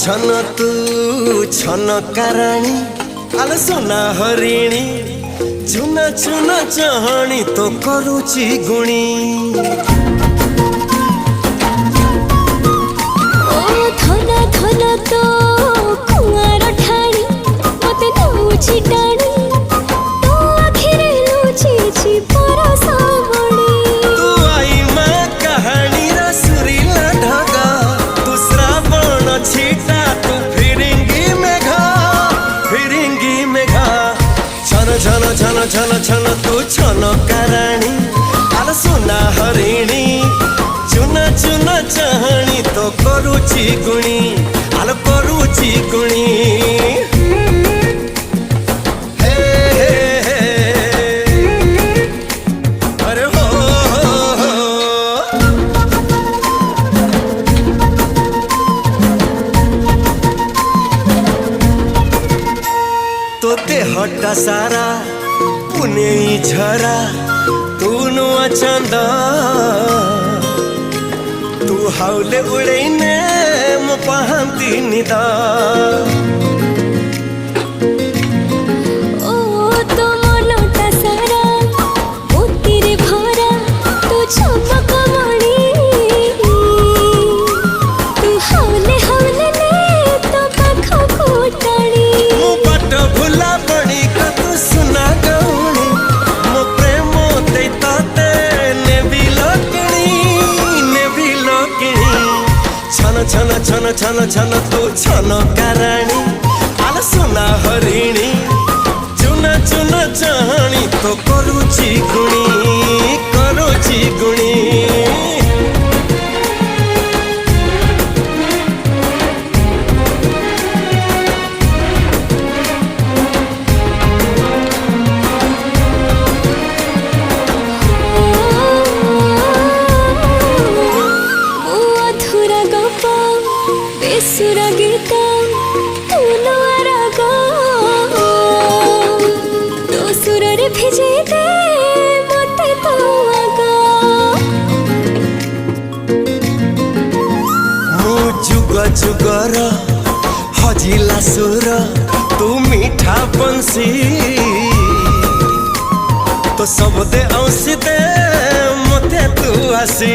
छन तू छन काराणी आल सोना हरिणी चुना चुना चाहणी तो करुची गुणी धन धन तो कुआर ठाणी मते नौची टाणी तो आखिरे लुचीची परसमणी तू आई मां कहानी रा सुरीला ढगा तू श्रावण छीटा तू फिरिंगी मेघा छन छन छन छन छन तू छन काराणी आल सोना हरिणी चुना चुना चाहणी तो करुची गुणी आल करुची गुणी हे हे अरे हो तो ते हट्टा सारा पुने झरा तू नुआ चंदा तू हाउले उड़ैने मो पहांती निदा ओ तो मनटा सारा मोतीरे भरा तू चमक मणि तू हाउले हाउले ने तो पाख फुटाणी मो बाट भुला बणी का तू सुना गौणी मो प्रेम दे ताते नेबी लोकिणी छन छन छन छन छन तू छन काराणी आल सोना हरिणी चुना चुना चाहणी तो करुची गुणी बेसुरा गीता तू राग तो सुर रे भिजे दे मते तो आगा मु जुग जुगर हजिला सुर तू मीठा बंसी तो सब दे औसी दे मते तू आसी